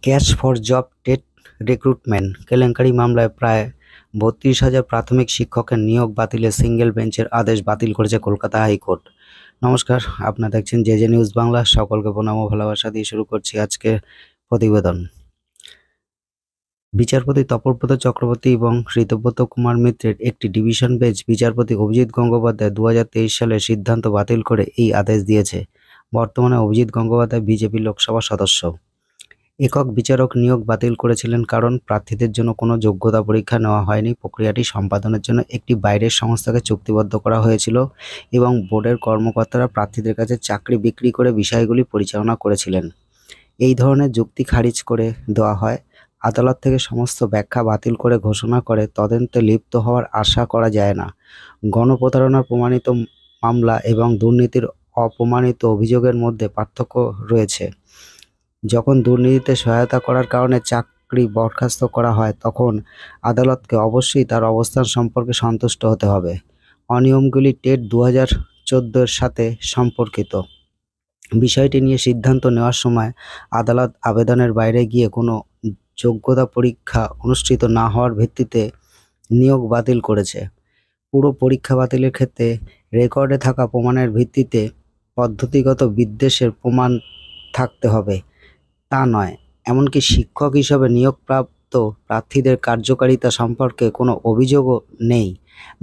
Cash for job TET recruitment কেলেঙ্কারি মামলায় প্রায় ৩২,০০০ প্রাথমিক শিক্ষকের নিয়োগ বাতিলে সিঙ্গেল বেঞ্চের আদেশ বাতিল করেছে কলকাতা হাইকোর্ট। নমস্কার, আপনারা দেখছেন জে নিউজ বাংলা। সকলকে প্রণাম ও ভালোবাসা দিয়ে শুরু করছি আজকের প্রতিবেদন। বিচারপতি তপব্রত চক্রবর্তী এবং ঋতব্রত কুমার মিত্রের একটি ডিভিশন বেঞ্চ বিচারপতি অভিজিৎ গঙ্গোপাধ্যায় ২০২৩ সালের সিদ্ধান্ত বাতিল করে এই আদেশ দিয়েছে। বর্তমানে অভিজিৎ গঙ্গোপাধ্যায় বিজেপি লোকসভা সদস্য। একক বিচারক নিয়োগ বাতিল করেছিলেন কারণ প্রার্থীদের জন্য কোনো যোগ্যতা পরীক্ষা নেওয়া হয়নি। প্রক্রিয়াটি সম্পাদনের জন্য একটি বাইরের সংস্থাকে চুক্তিবদ্ধ করা হয়েছিল এবং বোর্ডের কর্মকর্তারা প্রার্থীদের কাছে চাকরি বিক্রি করে বিষয়গুলি পরিচালনা করেছিলেন। এই ধরনের যুক্তি খারিজ করে দেওয়া হয়। আদালত থেকে সমস্ত ব্যাখ্যা বাতিল করে ঘোষণা করে তদন্তে লিপ্ত হওয়ার আশা করা যায় না। গণপ্রতারণার প্রমাণিত মামলা এবং দুর্নীতির অপ্রমাণিত অভিযোগের মধ্যে পার্থক্য রয়েছে। যখন দুর্নীতিতে সহায়তা করার কারণে চাকরি বরখাস্ত করা হয় তখন আদালতকে অবশ্যই তার অবস্থান সম্পর্কে সন্তুষ্ট হতে হবে। অনিয়মগুলি টেট ২০১৪-এর সাথে সম্পর্কিত। বিষয়টি নিয়ে সিদ্ধান্ত নেওয়ার সময় আদালত আবেদনের বাইরে গিয়ে কোনো যোগ্যতা পরীক্ষা অনুষ্ঠিত না হওয়ার ভিত্তিতে নিয়োগ বাতিল করেছে। পুরো পরীক্ষা বাতিলের ক্ষেত্রে রেকর্ডে থাকা প্রমাণের ভিত্তিতে পদ্ধতিগত বিদ্বেষের প্রমাণ থাকতে হবে তা নয়। এমনকি শিক্ষক হিসাবে নিয়োগপ্রাপ্ত প্রার্থীদের কার্যকারিতা সম্পর্কে কোনো অভিযোগও নেই।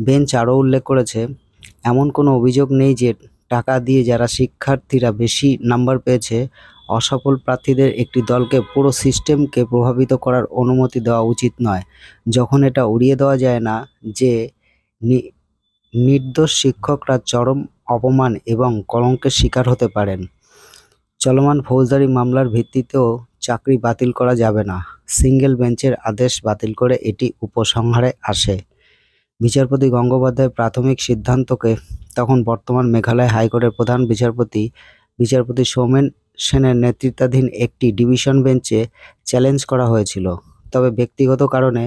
বেঞ্চ আরও উল্লেখ করেছে, এমন কোনো অভিযোগ নেই যে টাকা দিয়ে যারা শিক্ষার্থীরা বেশি নাম্বার পেয়েছে অসফল প্রার্থীদের একটি দলকে পুরো সিস্টেমকে প্রভাবিত করার অনুমতি দেওয়া উচিত নয়, যখন এটা উড়িয়ে দেওয়া যায় না যে নির্দোষ শিক্ষকরা চরম অপমান এবং কলঙ্কের শিকার হতে পারেন। চলমান ফৌজদারি মামলার ভিত্তিতেও চাকরি বাতিল করা যাবে না। সিঙ্গেল বেঞ্চের আদেশ বাতিল করে এটি উপসংহারে আসে। বিচারপতি গঙ্গোপাধ্যায়ের প্রাথমিক সিদ্ধান্তকে তখন বর্তমান মেঘালয় হাইকোর্টের প্রধান বিচারপতি সৌমেন সেনের নেতৃত্বাধীন একটি ডিভিশন বেঞ্চে চ্যালেঞ্জ করা হয়েছিল। তবে ব্যক্তিগত কারণে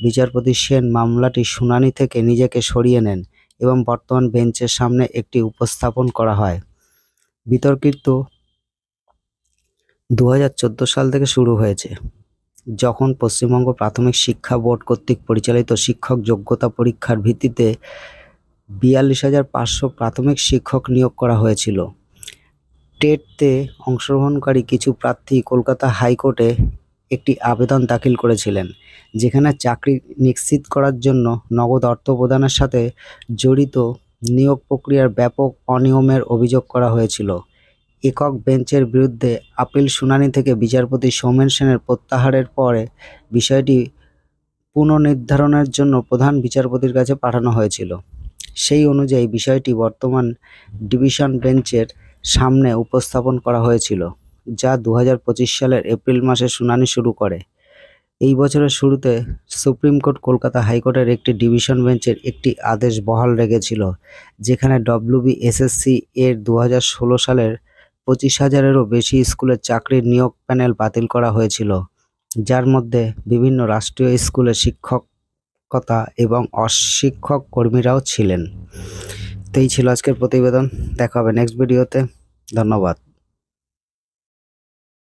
বিচারপতি সেন মামলাটি শুনানি থেকে নিজেকে সরিয়ে নেন এবং বর্তমান বেঞ্চের সামনে একটি উপস্থাপন করা হয়। বিতর্কিত ২০১৪ সাল থেকে শুরু হয়েছে, যখন পশ্চিমবঙ্গ প্রাথমিক শিক্ষা বোর্ড কর্তৃক পরিচালিত শিক্ষক যোগ্যতা পরীক্ষার ভিত্তিতে ৪২,৫০০ প্রাথমিক শিক্ষক নিয়োগ করা হয়েছিল। টেটতে অংশগ্রহণকারী কিছু প্রার্থী কলকাতা হাইকোর্টে একটি আবেদন দাখিল করেছিলেন, যেখানে চাকরি নিশ্চিত করার জন্য নগদ অর্থ প্রদানের সাথে জড়িত নিয়োগ প্রক্রিয়ার ব্যাপক অনিয়মের অভিযোগ করা হয়েছিল। একক বেঞ্চের বিরুদ্ধে আপিল শুনানি থেকে বিচারপতি সৌমেন সেনের প্রত্যাহারের পরে বিষয়টি পুনর্নির্ধারণের জন্য প্রধান বিচারপতির কাছে পাঠানো হয়েছিল। সেই অনুযায়ী বিষয়টি বর্তমান ডিভিশন বেঞ্চের সামনে উপস্থাপন করা হয়েছিল, যা ২০২৫ সালের এপ্রিল মাসে শুনানি শুরু করে। এই বছরের শুরুতে সুপ্রিম কোর্ট কলকাতা হাইকোর্টের একটি ডিভিশন বেঞ্চের একটি আদেশ বহাল রেখেছিল, যেখানে WBSSC এর ২০১৬ সালের ২৫,০০০-এরও বেশি স্কুলের চাকরির নিয়োগ প্যানেল বাতিল করা হয়েছিল, যার মধ্যে বিভিন্ন রাষ্ট্রীয় স্কুলের শিক্ষকতা এবং অশিক্ষক কর্মীরাও ছিলেন। তো এই ছিল আজকের প্রতিবেদন। দেখা হবে নেক্সট ভিডিওতে। ধন্যবাদ।